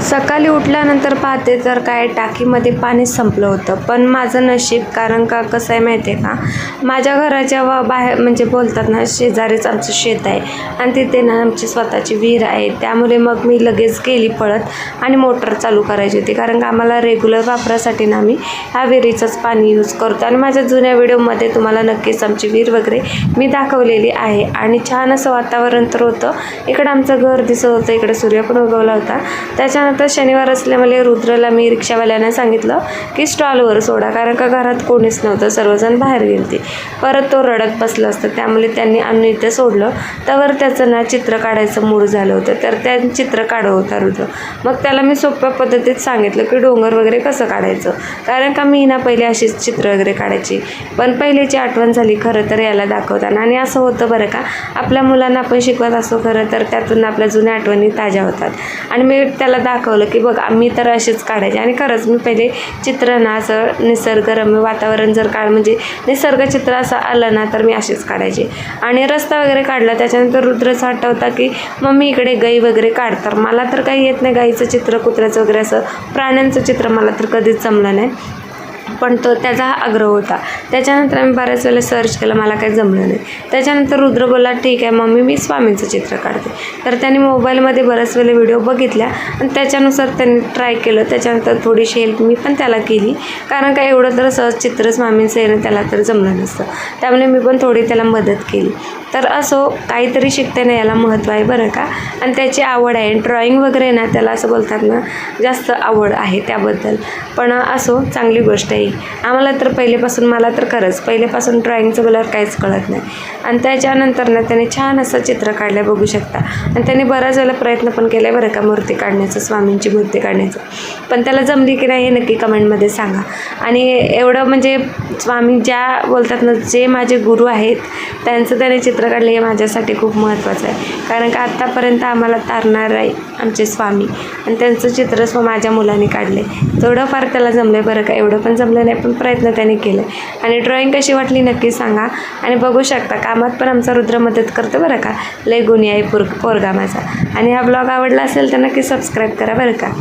सकाळी उठल्यानंतर पाहते तर काय टाकीमध्ये पाणीच संपलं होतं. पण माझं नशीब, कारण का कसं आहे माहिती आहे का, माझ्या घराच्या बाहेर म्हणजे बोलतात ना, शेजारीच आमचं शेत आहे आणि तिथे ना आमची स्वतःची विहीर आहे. त्यामुळे मग मी लगेच गेली पळत आणि मोटर चालू करायची होती, कारण का आम्हाला रेग्युलर वापरासाठी ना आम्ही ह्या विहिरीचंच पाणी यूज करतो. आणि माझ्या जुन्या व्हिडिओमध्ये तुम्हाला नक्कीच आमची विहीर वगैरे मी दाखवलेली आहे. आणि छान असं वातावरण तर होतं. इकडं आमचं घर दिसत होतं, इकडे सूर्य पण उगवला होता. त्याच्यानंतर शनिवार असल्यामुळे रुद्रला मी रिक्षावाल्याने सांगितलं की स्टॉलवर सोडा, कारण का घरात कोणीच नव्हतं, सर्वजण बाहेर गेलते. परत तो रडत बसला असतं, त्यामुळे त्यांनी आणून इथे सोडलं. त्यावर त्याचं ना चित्र काढायचं मूड झालं होतं, तर त्या चित्र काढत होता रुद्र. मग त्याला मी सोप्या पद्धतीत सांगितलं की डोंगर वगैरे कसं काढायचं, कारण का मी ना पहिले अशीच चित्र वगैरे काढायची. पण पहिलेची आठवण झाली खरं तर याला दाखवताना. आणि असं होतं बरं का, आपल्या मुलांना आपण शिकवत असतो खरं तर त्यातून आपल्या जुन्या आठवणी ताज्या होतात. आणि मी त्याला दाखवलं की बघ, आम्ही तर असेच काढायचे. आणि खरंच मी पहिले चित्र ना असं निसर्गरम्य वातावरण जर म्हणजे निसर्ग चित्र असं आलं ना तर मी असेच काढायचे. आणि रस्ता वगैरे काढला. त्याच्यानंतर रुद्रचा हट्ट होता की मम्मी इकडे गाई वगैरे काढ. तर मला तर काही येत नाही गाईचं चित्र, कुत्र्याचं वगैरे असं प्राण्यांचं चित्र मला तर कधीच जमलं नाही, पण तो त्याचा हा आग्रह होता. त्याच्यानंतर आम्ही बऱ्याच वेळेला सर्च केलं, मला काही जमलं नाही. त्याच्यानंतर रुद्र बोलला ठीक आहे मम्मी, मी स्वामींचं चित्र काढते. तर त्याने मोबाईलमध्ये बऱ्याच वेळेला व्हिडिओ बघितल्या आणि त्याच्यानुसार त्यांनी ट्राय केलं. त्याच्यानंतर थोडीशी हेल्प मी पण त्याला केली, कारण का एवढं तर सहज चित्र स्वामींचं येणं त्याला तर जमलं नसतं. त्यामुळे मी पण थोडी त्याला मदत केली. तर असो, काहीतरी शिकताना याला महत्त्व आहे बरं का. आणि त्याची आवड आहे ड्रॉइंग वगैरे ना, त्याला असं बोलतात ना जास्त आवड आहे त्याबद्दल. पण असो, चांगली गोष्ट आहे. आम्हाला तर पहिलेपासून, मला तर खरंच पहिलेपासून ड्रॉइंगचं बोलावर काहीच कळत नाही. आणि त्याच्यानंतर ना त्याने छान असं चित्र काढलं, बघू शकता. आणि त्याने बऱ्याच वेळेला प्रयत्न पण केला आहे बरं का मूर्ती काढण्याचं, स्वामींची मूर्ती काढण्याचं. पण त्याला जमली की नाही हे नक्की कमेंटमध्ये सांगा. आणि एवढं म्हणजे स्वामी ज्या बोलतात ना, जे माझे गुरु आहेत त्यांचं त्याने चित्र काढले हे माझ्यासाठी खूप महत्त्वाचं आहे. कारण का आत्तापर्यंत आम्हाला तारणार आहे आमचे स्वामी, आणि त्यांचं चित्र माझ्या मुलाने काढले. थोडंफार त्याला जमलं आहे बरं का, एवढं पण जमलं नाही, पण प्रयत्न त्याने केले. आणि ड्रॉइंग कशी वाटली नक्की सांगा. आणि बघू शकता कामात पण आमचा रुद्र मदत करतो बरं का, लय गुणी आहे पोरगा माझा. आणि हा ब्लॉग आवडला असेल तर नक्की सबस्क्राईब करा बरं का.